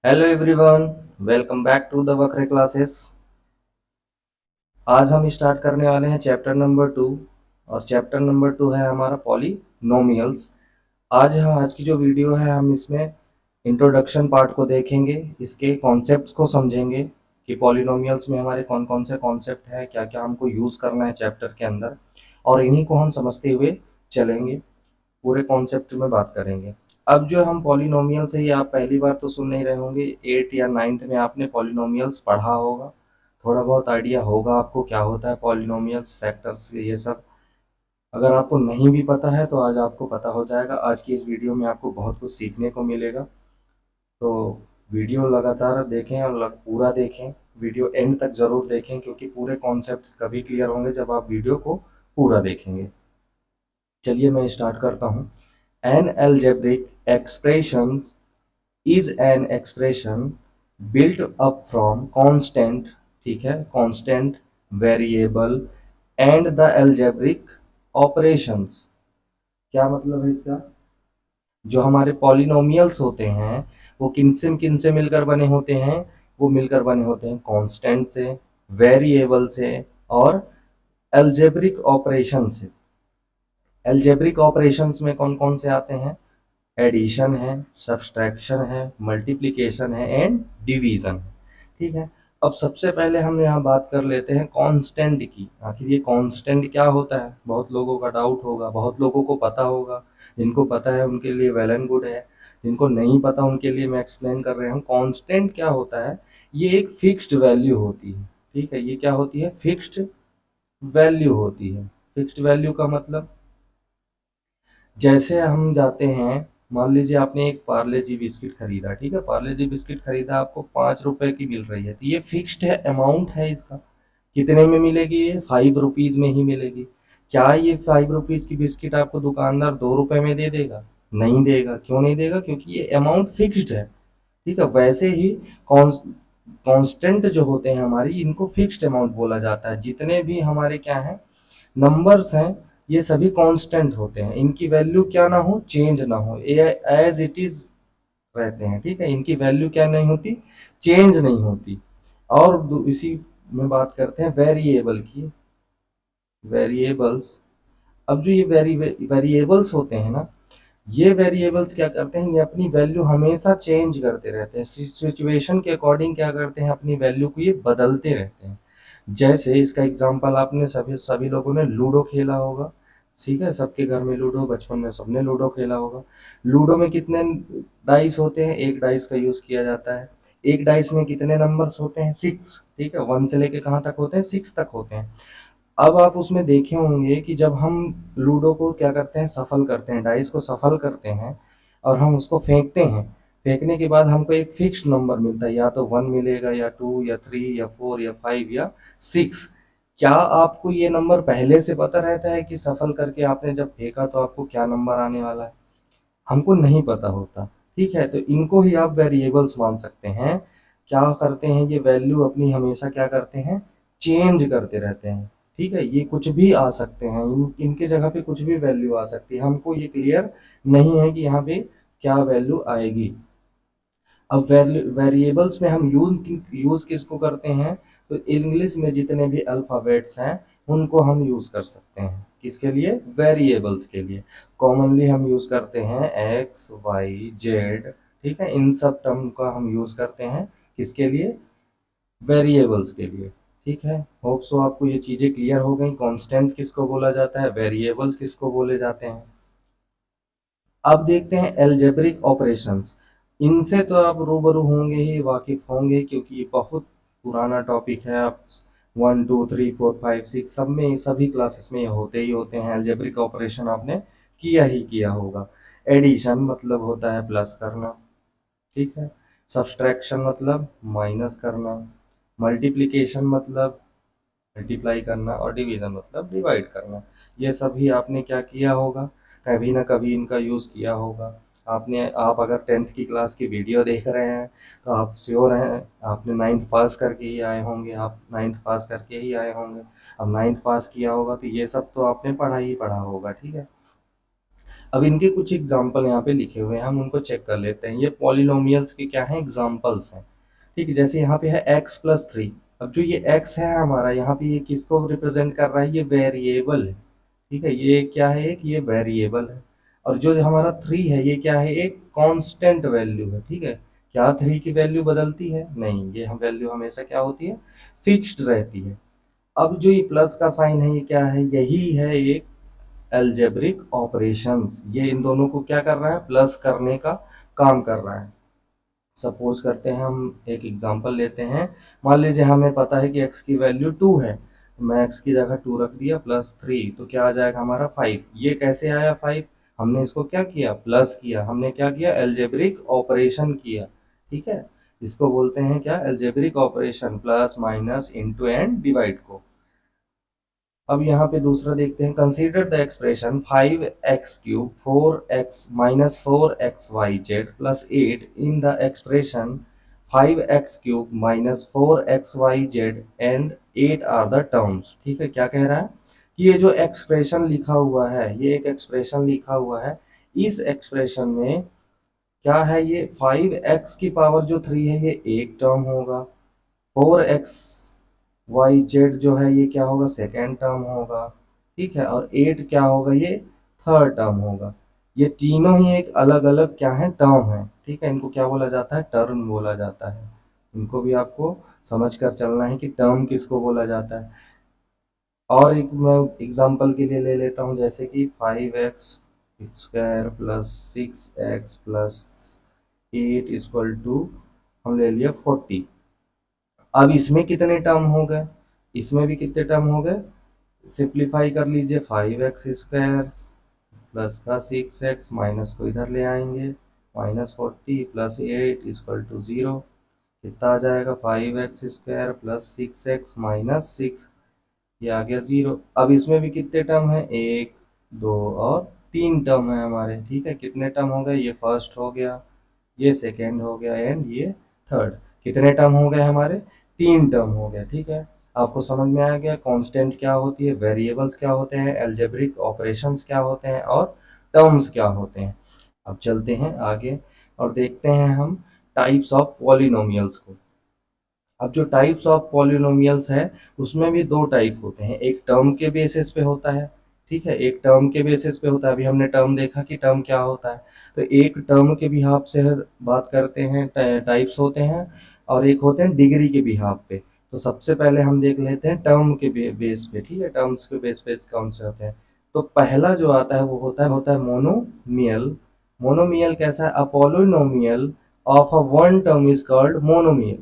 Hello everyone, welcome back to the Vakra classes. आज हम start करने वाले हैं चैप्टर नंबर 2। और चैप्टर नंबर 2 है हमारा पॉलिनोमियल्स। आज की जो वीडियो है हम इसमें इंट्रोडक्शन पार्ट को देखेंगे, इसके कॉन्सेप्ट्स को समझेंगे कि पॉलिनोमियल्स में हमारे कौन कौन से कॉन्सेप्ट है, क्या क्या हमको यूज़ करना है चैप्टर के अंदर, और इन्हीं को हम समझते हुए चलेंगे। पूरे कॉन्सेप्ट में बात करेंगे। अब जो हम पॉलिनोमियल से ही आप पहली बार तो सुन नहीं रहे होंगे, 8 या 9th में आपने पॉलिनोमियल्स पढ़ा होगा, थोड़ा बहुत आइडिया होगा आपको क्या होता है पॉलिनोमियल्स, फैक्टर्स, ये सब। अगर आपको नहीं भी पता है तो आज आपको पता हो जाएगा। आज की इस वीडियो में आपको बहुत कुछ सीखने को मिलेगा, तो वीडियो लगातार देखें और पूरा देखें, वीडियो एंड तक ज़रूर देखें, क्योंकि पूरे कॉन्सेप्ट कभी क्लियर होंगे जब आप वीडियो को पूरा देखेंगे। चलिए मैं स्टार्ट करता हूँ। An algebraic expression is an expression built up from constant, ठीक है, constant, variable and the algebraic operations। क्या मतलब है इसका? जो हमारे पॉलिनोमियल्स होते हैं वो किन से मिलकर बने होते हैं? वो मिलकर बने होते हैं कांस्टेंट से, वेरिएबल से और अलजेब्रिक ऑपरेशन से। अलजेब्रिक ऑपरेशंस में कौन कौन से आते हैं? एडिशन है, सब्सट्रैक्शन है, मल्टीप्लिकेशन है एंड डिवीजन। ठीक है। अब सबसे पहले हम यहाँ बात कर लेते हैं कांस्टेंट की। आखिर ये कांस्टेंट क्या होता है? बहुत लोगों का डाउट होगा, बहुत लोगों को पता होगा। जिनको पता है उनके लिए वेल एंड गुड है, जिनको नहीं पता उनके लिए मैं एक्सप्लेन कर रहा हूँ। कांस्टेंट क्या होता है? ये एक फिक्स्ड वैल्यू होती है। ठीक है, ये क्या होती है? फिक्स्ड वैल्यू होती है। फिक्स्ड वैल्यू का मतलब, जैसे हम जाते हैं, मान लीजिए आपने एक पार्ले जी बिस्किट खरीदा, ठीक है, पार्ले जी बिस्किट खरीदा, आपको 5 रुपए की मिल रही है, तो ये फिक्स्ड है, अमाउंट है इसका। कितने में मिलेगी? ये 5 रुपीज़ में ही मिलेगी। क्या ये 5 रुपीज़ की बिस्किट आपको दुकानदार 2 रुपए में दे देगा? नहीं देगा। क्यों नहीं देगा? क्योंकि ये अमाउंट फिक्स्ड है। ठीक है, वैसे ही कांस्टेंट जो होते हैं हमारी, इनको फिक्स्ड अमाउंट बोला जाता है। जितने भी हमारे क्या हैं, नंबर्स हैं, ये सभी कांस्टेंट होते हैं। इनकी वैल्यू क्या ना हो, चेंज ना हो, एज इट इज रहते हैं। ठीक है, इनकी वैल्यू क्या नहीं होती, चेंज नहीं होती। और इसी में बात करते हैं वेरिएबल की। वेरिएबल्स, अब जो ये वेरिएबल्स होते हैं ना, ये वेरिएबल्स क्या करते हैं, ये अपनी वैल्यू हमेशा चेंज करते रहते हैं। सिचुएशन के अकॉर्डिंग क्या करते हैं, अपनी वैल्यू को ये बदलते रहते हैं। जैसे इसका एग्जांपल, आपने सभी सभी लोगों ने लूडो खेला होगा। ठीक है, सबके घर में लूडो, बचपन में सबने लूडो खेला होगा। लूडो में कितने डाइस होते हैं? एक डाइस का यूज किया जाता है। एक डाइस में कितने नंबर्स होते हैं? 6। ठीक है, 1 से लेके कहाँ तक होते हैं? 6 तक होते हैं। अब आप उसमें देखे होंगे कि जब हम लूडो को क्या करते हैं, सफल करते हैं, डाइस को सफल करते हैं और हम उसको फेंकते हैं, फेंकने के बाद हमको एक फिक्स्ड नंबर मिलता है, या तो 1 मिलेगा या 2 या 3 या 4 या 5 या 6। क्या आपको ये नंबर पहले से पता रहता है कि सफल करके आपने जब फेंका तो आपको क्या नंबर आने वाला है? हमको नहीं पता होता। ठीक है, तो इनको ही आप वेरिएबल्स मान सकते हैं। क्या करते हैं ये? वैल्यू अपनी हमेशा क्या करते हैं, चेंज करते रहते हैं। ठीक है, ये कुछ भी आ सकते हैं, इनके जगह पे कुछ भी वैल्यू आ सकती है। हमको ये क्लियर नहीं है कि यहाँ पे क्या वैल्यू आएगी। अब वेरिएबल्स में हम यूज किसको करते हैं? तो इंग्लिश में जितने भी अल्फ़ाबेट्स हैं उनको हम यूज कर सकते हैं। किसके लिए? वेरिएबल्स के लिए। कॉमनली हम यूज करते हैं एक्स, वाई, जेड। ठीक है, इन सब टर्म का हम यूज करते हैं किसके लिए? वेरिएबल्स के लिए। ठीक है, होप सो आपको ये चीज़ें क्लियर हो गई। कांस्टेंट किसको बोला जाता है, वेरिएबल्स किसको बोले जाते हैं। अब देखते हैं अलजेब्रिक ऑपरेशंस। इनसे तो आप रूबरू होंगे ही, वाकिफ होंगे, क्योंकि ये बहुत पुराना टॉपिक है। आप 1 2 3 4 5 6 सब में, सभी क्लासेस में ये होते ही होते हैं। अलजेब्रिक ऑपरेशन आपने किया ही किया होगा। एडिशन मतलब होता है प्लस करना। ठीक है, सब्सट्रैक्शन मतलब माइनस करना, मल्टीप्लिकेशन मतलब मल्टीप्लाई करना, और डिवीज़न मतलब डिवाइड करना। ये सभी आपने क्या किया होगा, कभी ना कभी इनका यूज़ किया होगा। आप अगर 10th की क्लास की वीडियो देख रहे हैं तो आप श्योर हैं आपने 9th पास करके ही आए होंगे, आप 9th पास करके ही आए होंगे। अब 9th पास किया होगा तो ये सब तो आपने पढ़ा ही पढ़ा होगा। ठीक है, अब इनके कुछ एग्जाम्पल यहाँ पे लिखे हुए हैं, हम उनको चेक कर लेते हैं। ये पॉलिनोमियल्स के क्या हैं, एग्जाम्पल्स हैं। ठीक है, जैसे यहाँ पे है x+3। अब जो ये x है हमारा, यहाँ पे ये किसको रिप्रेजेंट कर रहा है, ये वेरिएबल है। ठीक है, ये क्या है, एक ये वेरिएबल है। और जो हमारा 3 है, ये क्या है, एक कांस्टेंट वैल्यू है। ठीक है, क्या 3 की वैल्यू बदलती है, नहीं, ये हम वैल्यू हमेशा क्या होती है, फिक्स्ड रहती है। अब जो ये प्लस का साइन है, ये क्या है, यही है एक अलजेब्रिक ऑपरेशंस। ये इन दोनों को क्या कर रहा है, प्लस करने का काम कर रहा है। सपोज करते हैं, हम एक एग्जांपल लेते हैं। मान लीजिए हमें पता है कि x की वैल्यू 2 है, तो मैं x की जगह 2 रख दिया, +3, तो क्या आ जाएगा हमारा 5। ये कैसे आया 5, हमने इसको क्या किया, प्लस किया। हमने क्या किया, अलजेब्रिक ऑपरेशन किया। ठीक है, इसको बोलते हैं क्या, algebraic operation, plus minus into and divide को। अब यहाँ पे दूसरा देखते हैं, consider the expression 5x³ 4x minus 4xyz plus 8 in the expression 5x³ minus 4xyz and 8 are the terms. ठीक है, क्या कह रहा है कि ये जो एक्सप्रेशन लिखा हुआ है, ये एक एक्सप्रेशन लिखा हुआ है, इस एक्सप्रेशन में क्या है, ये 5x की पावर जो 3 है, ये एक टर्म होगा। 4xyz जो है, ये क्या होगा, सेकेंड टर्म होगा। ठीक है, और 8 क्या होगा, ये थर्ड टर्म होगा। ये तीनों ही एक अलग अलग क्या है, टर्म है। ठीक है, इनको क्या बोला जाता है, टर्म बोला जाता है। इनको भी आपको समझ कर चलना है कि टर्म किसको बोला जाता है। और एक मैं एग्जांपल के लिए ले लेता हूँ, जैसे कि 5x² plus 6x plus 8 equal to, हम ले लिया 40। अब इसमें कितने टर्म हो गए, इसमें भी कितने टर्म हो गए, सिंप्लीफाई कर लीजिए। 5x² प्लस का 6x माइनस को इधर ले आएंगे, -40 प्लस 8 इक्वल टू 0। कितना आ जाएगा, 5x² प्लस 6x माइनस 6, ये आ गया 0। अब इसमें भी कितने टर्म है, 1 2 और 3 टर्म है हमारे। ठीक है, कितने टर्म हो गए, ये फर्स्ट हो गया, ये सेकेंड हो गया एंड ये थर्ड। कितने टर्म हो गए हमारे, 3 टर्म हो गए। ठीक है, आपको समझ में आ गया कांस्टेंट क्या होती है, वेरिएबल्स क्या होते हैं, अलजेब्रिक ऑपरेशंस क्या होते हैं, और टर्म्स क्या होते हैं। अब चलते हैं आगे और देखते हैं हम टाइप्स ऑफ पॉलिनोमियल्स को। अब जो टाइप्स ऑफ पॉलिनोमियल्स है, उसमें भी दो टाइप होते हैं। एक टर्म के बेसिस पे होता है। ठीक है, एक टर्म के बेसिस पे होता है। अभी हमने टर्म देखा कि टर्म क्या होता है। तो एक टर्म के बिहाफ से बात करते हैं, टाइप्स होते हैं, और एक होते हैं डिग्री के बिहाफ पे। तो सबसे पहले हम देख लेते हैं टर्म के बेस पे। ठीक है, टर्म्स के बेस पे कौन से होते हैं। तो पहला जो आता है वो होता है मोनोमियल। मोनोमियल कैसा है, a polynomial of a one term is called monomial.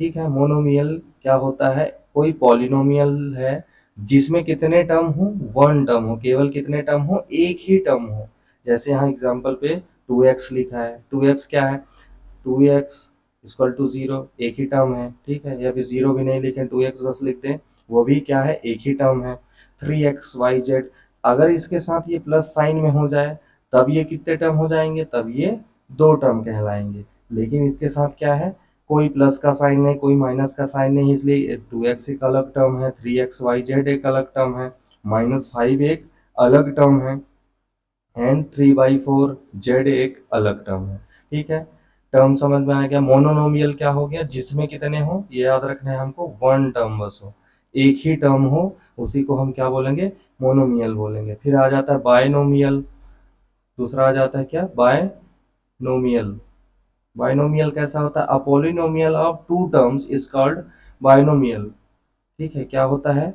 ठीक है, मोनोमियल क्या होता है, कोई पॉलिनोमियल है जिसमें कितने टर्म हो, वन टर्म हो, केवल कितने टर्म हो, एक ही टर्म हो। जैसे यहाँ एग्जांपल पे 2x लिखा है, 2x क्या है, 2x इक्वल टू 0, एक ही टर्म है। ठीक है, या फिर 0 भी नहीं लिखें, 2x बस लिख दें, वो भी क्या है, एक ही टर्म है। 3xyz, अगर इसके साथ ये प्लस साइन में हो जाए तब ये कितने टर्म हो जाएंगे, तब ये दो टर्म कहलाएंगे। लेकिन इसके साथ क्या है, कोई प्लस का साइन नहीं, कोई माइनस का साइन नहीं, इसलिए 2x एक अलग टर्म है, 3xyz एक अलग टर्म है, -5 एक अलग टर्म है, एंड 3/4 z एक अलग टर्म है। ठीक है, टर्म समझ में आ गया। मोनोनोमियल क्या हो गया, जिसमें कितने हो, ये याद रखना है हमको, वन टर्म बस हो, एक ही टर्म हो, उसी को हम क्या बोलेंगे, मोनोमियल बोलेंगे। फिर आ जाता है बायनोमियल, दूसरा आ जाता है क्या, बायनोमियल। बायनोमियल कैसा होता है, a polynomial of two terms is called binomial. ठीक है, क्या होता है,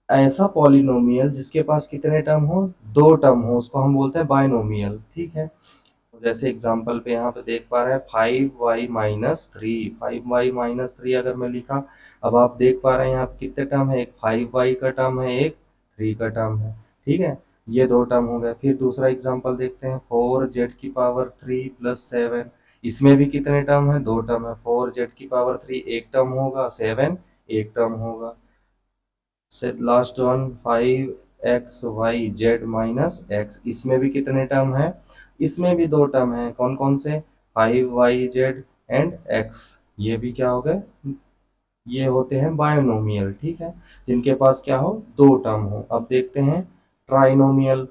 ऐसा पॉलिनोमियल जिसके पास कितने टर्म हो, दो टर्म हो, उसको हम बोलते हैं बायनोमियल। ठीक है, तो जैसे एग्जांपल पे यहाँ पे देख पा रहे हैं 5y-3, 5y-3 अगर मैं लिखा, अब आप देख पा रहे हैं यहाँ पे कितने टर्म है, एक 5y का टर्म है, एक 3 का टर्म है। ठीक है, ये दो टर्म हो गए। फिर दूसरा एग्जांपल देखते हैं, 4z³ प्लस 7, इसमें भी कितने टर्म है, दो टर्म है। 4z³ एक टर्म होगा, 7 एक टर्म होगा। से लास्ट वन 5xyz-x, इसमें भी कितने टर्म है, इसमें भी दो टर्म है। कौन कौन से, 5yz एंड x, ये भी क्या हो गए, ये होते हैं बायोनोमियल। ठीक है, जिनके पास क्या हो, दो टर्म हो। अब देखते हैं ट्राइनोमियल।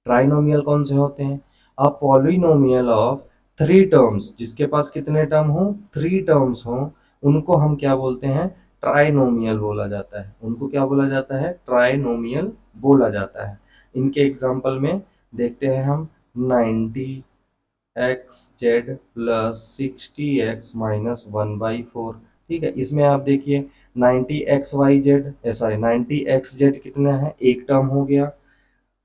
ट्राइनोमियल कौन से होते हैं? अ पॉलिनोमियल ऑफ 3 टर्म्स, जिसके पास कितने टर्म हो? 3 टर्म्स हो, उनको हम क्या बोलते हैं? ट्राइनोमियल बोला जाता है। उनको क्या बोला जाता है? ट्राइनोमियल बोला जाता है। इनके एग्जाम्पल में देखते हैं हम 90 x Z plus 60x minus 1/4। ठीक है, इसमें आप देखिए 90 एक्स कितना है? एक टर्म हो गया,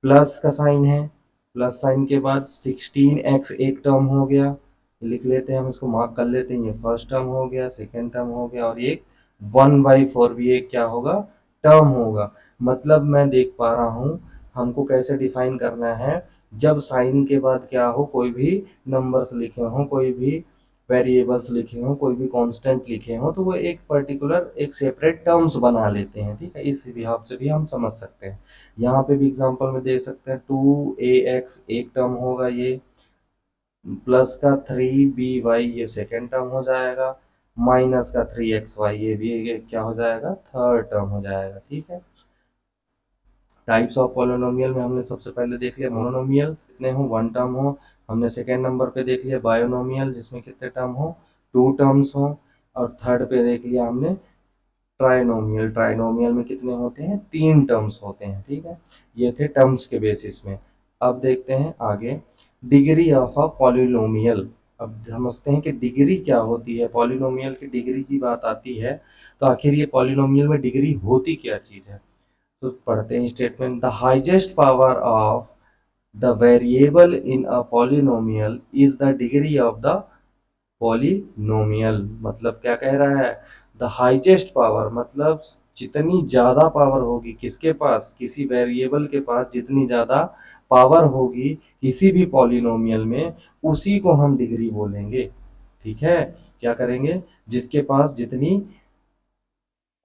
प्लस का साइन है, प्लस साइन के बाद 16x एक टर्म हो गया, लिख लेते हैं हम, इसको मार्क कर लेते हैं, ये फर्स्ट टर्म हो गया, सेकेंड टर्म हो गया, और ये 1/4 भी एक क्या होगा? टर्म होगा। मतलब मैं देख पा रहा हूँ हमको कैसे डिफाइन करना है, जब साइन के बाद क्या हो, कोई भी नंबर्स लिखे हों, कोई भी वेरिएबल्स लिखे हों, कोई भी कांस्टेंट लिखे हों, तो वो एक पर्टिकुलर एक सेपरेट टर्म्स बना लेते हैं। ठीक है, इस हिसाब से भी हम समझ सकते हैं। यहाँ पे भी एग्जांपल में देख सकते हैं 2ax एक टर्म होगा, ये प्लस का 3by ये सेकेंड टर्म हो जाएगा, माइनस का 3xy ये भी क्या हो जाएगा? थर्ड टर्म हो जाएगा। ठीक है, टाइप्स ऑफ पॉलिनोमियल में हमने सबसे पहले देख लिया मोनोनोमियल, कितने हो? 1 टर्म हो। हमने सेकेंड नंबर पे देख लिया बायोनोमियल, जिसमें कितने टर्म हो? 2 टर्म्स हो। और थर्ड पे देख लिया हमने ट्राइनोमियल। ट्राइनोमियल में कितने होते हैं? 3 टर्म्स होते हैं। ठीक है, ये थे टर्म्स के बेसिस में। अब देखते हैं आगे डिग्री ऑफ अ पॉलिनोमियल। अब समझते हैं कि डिग्री क्या होती है। पॉलिनोमियल की डिग्री की बात आती है तो आखिर ये पॉलिनोमियल में डिग्री होती क्या चीज़ है? तो पढ़ते हैं statement, the highest power of the variable in a polynomial is the degree of the polynomial. मतलब क्या कह रहा है? द हाइजेस्ट पावर मतलब जितनी ज्यादा पावर होगी किसके पास? किसी वेरिएबल के पास जितनी ज्यादा पावर होगी किसी भी पॉलिनोमियल में, उसी को हम डिग्री बोलेंगे। ठीक है, क्या करेंगे? जिसके पास जितनी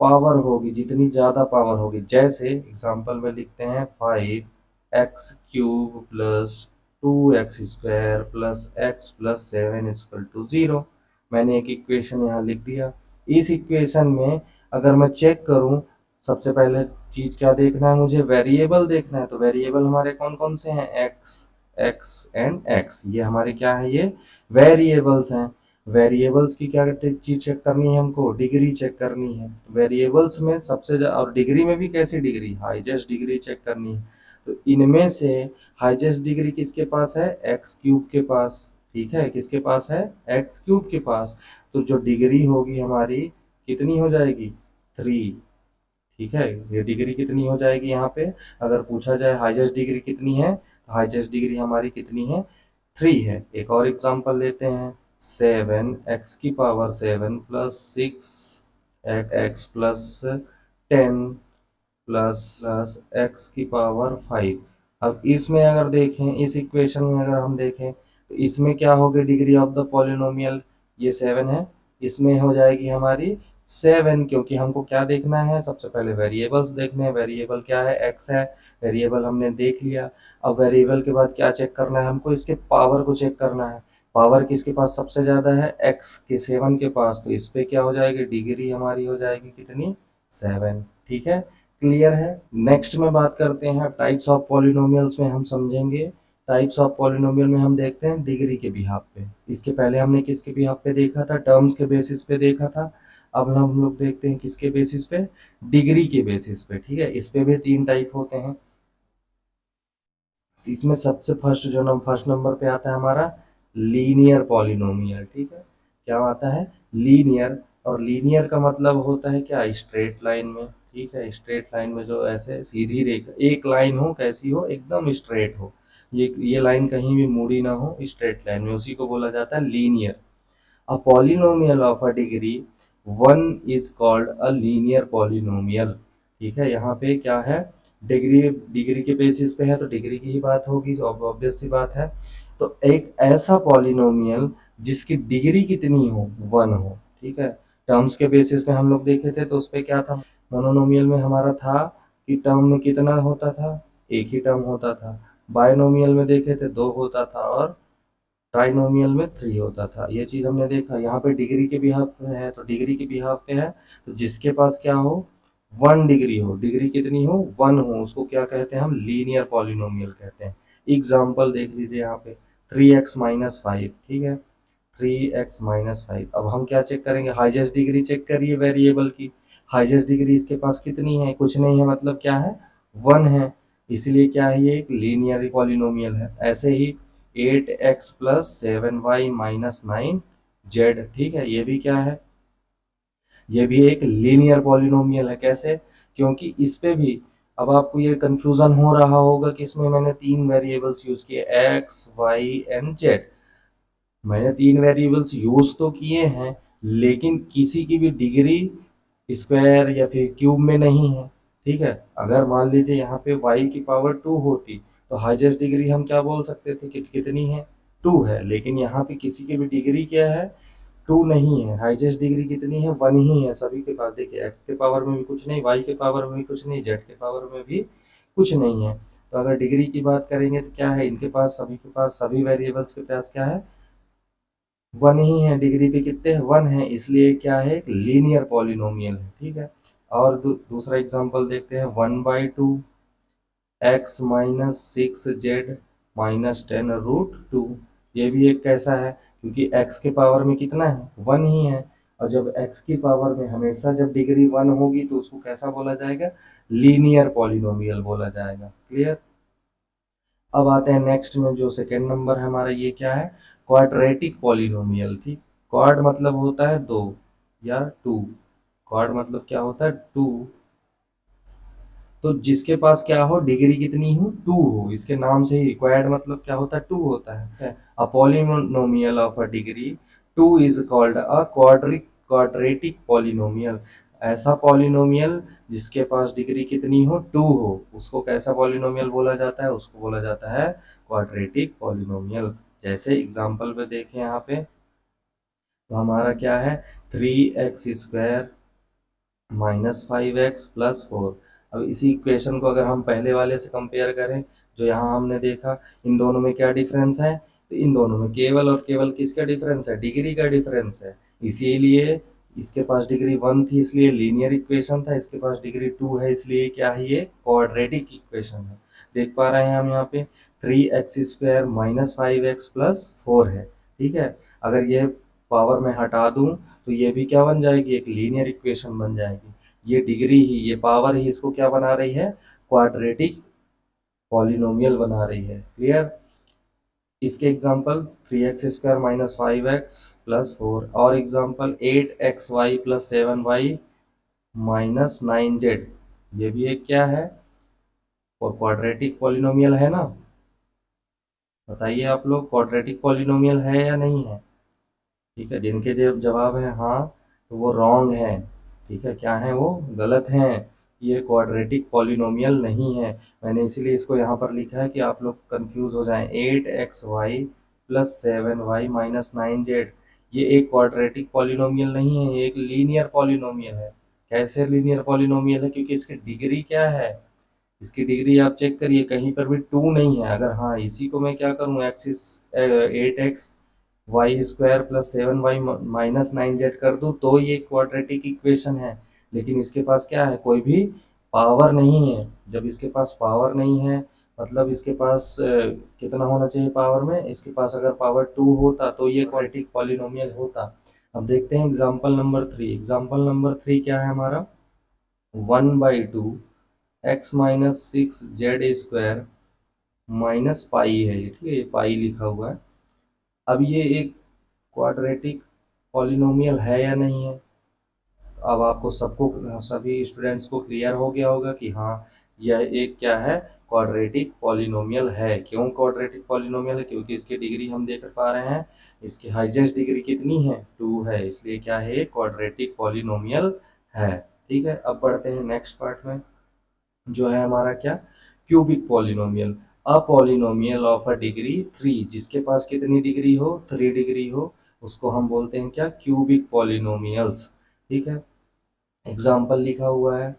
पावर होगी, जितनी ज्यादा पावर होगी, जैसे एग्जांपल में लिखते हैं 5x³ plus 2x² plus x plus 7 equal to 0। मैंने एक इक्वेशन यहाँ लिख दिया। इस इक्वेशन में अगर मैं चेक करूं, सबसे पहले चीज क्या देखना है मुझे? वेरिएबल देखना है। तो वेरिएबल हमारे कौन कौन से हैं? x, x एंड x, ये हमारे क्या है? ये वेरिएबल्स हैं। वेरिएबल्स की क्या चीज चेक करनी है हमको? डिग्री चेक करनी है। वेरिएबल्स में सबसे ज्यादा, और डिग्री में भी कैसी डिग्री? हाईएस्ट डिग्री चेक करनी है। तो इनमें से हाईएस्ट डिग्री किसके पास है? x³ के पास। ठीक है, किसके पास है? x³ के पास। तो जो डिग्री होगी हमारी कितनी हो जाएगी? 3। ठीक है, ये डिग्री कितनी हो जाएगी यहाँ पे? अगर पूछा जाए हाईएस्ट डिग्री कितनी है, तो हाईएस्ट डिग्री हमारी कितनी है? 3 है। एक और एग्जांपल लेते हैं, 7x⁻7 plus 6x plus 10 plus x⁻5। अब इसमें अगर देखें, इस इक्वेशन में अगर हम देखें, तो इसमें क्या होगी डिग्री ऑफ द पॉलिनोमियल? ये 7 है, इसमें हो जाएगी हमारी 7, क्योंकि हमको क्या देखना है? सबसे पहले वेरिएबल्स देखने हैं। वेरिएबल क्या है? x है। वेरिएबल हमने देख लिया। अब वेरिएबल के बाद क्या चेक करना है हमको? इसके पावर को चेक करना है। पावर किसके पास सबसे ज्यादा है? x के 7 के पास। तो इस पे क्या हो जाएगी? डिग्री हमारी हो जाएगी कितनी? 7। ठीक है, क्लियर है। नेक्स्ट में बात करते हैं टाइप्स ऑफ पॉलिनोमियल्स में हम समझेंगे। टाइप्स ऑफ पॉलिनोमियल में हम देखते हैं डिग्री के बिहाफ पे। इसके पहले हमने किसके बिहाफ पे देखा था? टर्म्स के बेसिस पे देखा था। अब हम लोग देखते हैं किसके बेसिस पे? डिग्री के बेसिस पे। ठीक है, इस पे भी 3 टाइप होते हैं। इसमें सबसे फर्स्ट नंबर पे आता है हमारा लीनियर पॉलिनोमियल। ठीक है, क्या आता है? लीनियर। और लीनियर का मतलब होता है क्या? स्ट्रेट लाइन में। ठीक है, स्ट्रेट लाइन में जो ऐसे सीधी रेखा, एक लाइन हो, कैसी हो? एकदम स्ट्रेट हो, ये लाइन कहीं भी मुड़ी ना हो, स्ट्रेट लाइन में, उसी को बोला जाता है linear. A polynomial of a degree 1 is called a linear polynomial. ठीक है, यहाँ पे क्या है? डिग्री, डिग्री के बेसिस पे है तो डिग्री की ही बात होगी, ऑब्वियस सी बात है। तो एक ऐसा पॉलिनोमियल जिसकी डिग्री कितनी हो? 1 हो। ठीक है, टर्म्स के बेसिस पे हम लोग देखे थे तो उस पे क्या था? मोनोनोमियल में हमारा था कि टर्म में कितना होता था? एक ही टर्म होता था। बायनोमियल में देखे थे 2 होता था, और ट्राइनोमियल में 3 होता था। ये चीज हमने देखा। यहाँ पे डिग्री के बिहाफ पे है, तो डिग्री के बिहाफ पे है तो जिसके पास क्या हो? 1 डिग्री हो। डिग्री कितनी हो? 1 हो, उसको क्या कहते हैं हम? लीनियर पॉलिनोमियल कहते हैं। एग्जाम्पल देख लीजिए यहाँ पे 3x-5, ठीक है, 3x-5। अब हम क्या चेक करेंगे, हाईएस्ट डिग्री चेक करिए वेरिएबल की। हाईएस्ट डिग्री इसके पास कितनी है, कुछ नहीं है, मतलब क्या है, 1 है, इसलिए क्या है, ये एक लीनियर पॉलिनोमियल है। ऐसे ही 8x plus 7y minus 9z, ठीक है, ये भी क्या है, ये भी एक लीनियर पॉलिनोमियल है। कैसे, क्योंकि इस पे भी अब आपको ये कंफ्यूजन हो रहा होगा कि इसमें मैंने 3 वेरिएबल्स यूज किए, x, y एंड z। मैंने 3 वेरिएबल्स यूज तो किए हैं, लेकिन किसी की भी डिग्री स्क्वायर या फिर क्यूब में नहीं है, ठीक है। अगर मान लीजिए यहाँ पे y की पावर 2 होती तो हाईएस्ट डिग्री हम क्या बोल सकते थे कि कितनी है, 2 है, लेकिन यहाँ पे किसी की भी डिग्री क्या है, 2 नहीं है। हाईएस्ट डिग्री कितनी है, 1 ही है सभी के पास। देखिए x के पावर में भी कुछ नहीं, y के पावर में भी कुछ नहीं, z के पावर में भी कुछ नहीं है। तो अगर डिग्री की बात करेंगे तो क्या है, इनके पास सभी के पास, सभी वेरिएबल्स के पास क्या है, 1 ही है। डिग्री पे कितने हैं, 1 है, इसलिए क्या है, एक लीनियर पॉलिनोमियल है, ठीक है। और दूसरा एग्जांपल देखते हैं, 1/2 x माइनस 6z माइनस 10√2। ये भी एक कैसा है, क्योंकि x के पावर में कितना है, 1 ही है, और जब x की पावर में हमेशा जब डिग्री 1 होगी तो उसको कैसा बोला जाएगा, लीनियर पॉलिनोमियल बोला जाएगा। क्लियर। अब आते हैं नेक्स्ट में, जो सेकेंड नंबर है हमारा, ये क्या है, क्वाड्रेटिक पॉलिनोमियल। ठीक, क्वाड मतलब होता है 2 या 2, क्वाड मतलब क्या होता है, 2। तो जिसके पास क्या हो, डिग्री कितनी हो, 2 हो, इसके नाम से ही क्वाड मतलब क्या होता है, 2 होता है। A polynomial of a degree 2 is called a quadratic polynomial. ऐसा पॉलिनोमियल जिसके पास डिग्री कितनी हो, 2 हो, उसको कैसा पॉलिनोमियल बोला जाता है, उसको बोला जाता है क्वाड्रेटिक पॉलिनोमियल। जैसे एग्जांपल पे देखें यहाँ पे, तो हमारा क्या है, 3x² माइनस 5x+4। अब इसी इक्वेशन को अगर हम पहले वाले से कंपेयर करें, जो यहाँ हमने देखा, इन दोनों में क्या डिफरेंस है, तो इन दोनों में केवल और केवल किसका डिफरेंस है, डिग्री का डिफरेंस है। इसीलिए इसके पास डिग्री 1 थी इसलिए लीनियर इक्वेशन था, इसके पास डिग्री 2 है इसलिए क्या है, ये क्वाड्रेटिक इक्वेशन है। देख पा रहे हैं हम यहाँ पे 3x² माइनस 5x+4 है, ठीक है। अगर ये पावर में हटा दूं तो ये भी क्या बन जाएगी, एक लीनियर इक्वेशन बन जाएगी। ये डिग्री ही, ये पावर ही इसको क्या बना रही है, क्वाड्रेटिक पॉलिनोमियल बना रही है। क्लियर। इसके एग्जांपल 3x² माइनस 5x+4, और example 8xy plus 7y minus 9z। ये भी एक क्या है, और क्वाड्रेटिक पॉलिनोमियल है ना। बताइए आप लोग, क्वाड्रेटिक पॉलिनोमियल है या नहीं है। ठीक है, जिनके जब जवाब है हाँ, तो वो रॉन्ग है, ठीक है, क्या है वो, गलत हैं। ये क्वाड्रेटिक पॉलिनोमियल नहीं है। मैंने इसीलिए इसको यहाँ पर लिखा है कि आप लोग कंफ्यूज हो जाएं। 8xy plus 7y minus 9z, ये एक क्वाड्रेटिक पॉलिनोमियल नहीं है, ये एक लीनियर पॉलिनोमियल है। कैसे लीनियर पॉलिनोमियल है, क्योंकि इसकी डिग्री क्या है, इसकी डिग्री आप चेक करिए, कहीं पर भी 2 नहीं है। अगर हाँ, इसी को मैं क्या करूँ, axis 8x y² plus 7y minus 9z कर दूँ तो ये क्वाड्रेटिक इक्वेशन है। लेकिन इसके पास क्या है, कोई भी पावर नहीं है। जब इसके पास पावर नहीं है, मतलब इसके पास कितना होना चाहिए पावर में, इसके पास अगर पावर 2 होता तो ये क्वाड्रेटिक पॉलिनोमियल होता। अब देखते हैं एग्जाम्पल नंबर 3। एग्जाम्पल नंबर 3 क्या है हमारा, 1/2 x minus 6z² minus pi है ये, ठीक है, ये पाई लिखा हुआ है। अब ये एक क्वाड्रेटिक पॉलिनोमियल है या नहीं है। अब आपको सबको, सभी स्टूडेंट्स को क्लियर हो गया होगा कि हाँ, यह एक क्या है, क्वाड्रेटिक पॉलिनोमियल है। क्यों क्वाड्रेटिक पॉलिनोमियल है, क्योंकि इसकी डिग्री हम देख पा रहे हैं, इसकी हाईएस्ट डिग्री कितनी है, 2 है, इसलिए क्या है, क्वाड्रेटिक पॉलिनोमियल है। ठीक है, अब बढ़ते हैं नेक्स्ट पार्ट में, जो है हमारा क्या, cubic polynomial. A polynomial of a degree 3, जिसके पास कितनी डिग्री हो, 3 डिग्री हो, उसको हम बोलते हैं क्या, क्यूबिक पॉलिनोमियल्स। ठीक है, एग्जाम्पल लिखा हुआ है,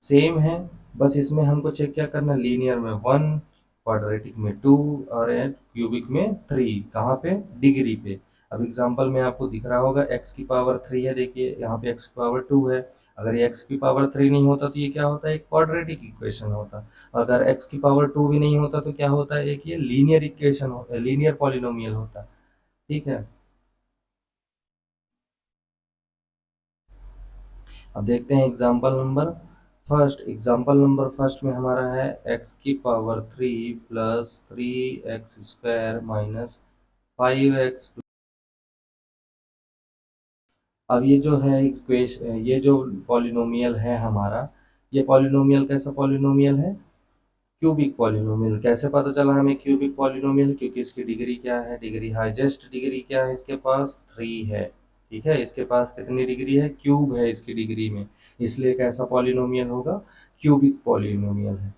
सेम है, बस इसमें हमको चेक क्या करना, लीनियर में 1, क्वाड्रेटिक में 2, और क्यूबिक में 3। कहाँ पे, डिग्री पे। अब एग्जाम्पल में आपको दिख रहा होगा x की पावर 3 है, देखिए यहाँ पे x की पावर 2 है। अगर ये x की पावर 3 नहीं होता तो ये क्या होता है, एक क्वाड्रेटिक इक्वेशन होता। अगर x की पावर 2 भी नहीं होता तो क्या होता है, एक ये लीनियर इक्वेशन होता, लीनियर पॉलिनोमियल होता। ठीक है, अब देखते हैं example number first. Example number first में हमारा है x की power 3 plus 3x² minus 5x। अब ये जो है इक्वेशन, ये जो पॉलिनोमियल है हमारा, ये पॉलिनोमियल कैसा पॉलिनोमियल है, क्यूबिक पॉलिनोमियल। कैसे पता चला हमें क्यूबिक पॉलिनोमियल, क्योंकि इसकी डिग्री क्या है, डिग्री हाईएस्ट डिग्री क्या है इसके पास, 3 है। ठीक है, इसके पास कितनी डिग्री है, क्यूब है इसकी डिग्री में, इसलिए कैसा पॉलिनोमियल होगा, क्यूबिक पॉलिनोमियल है।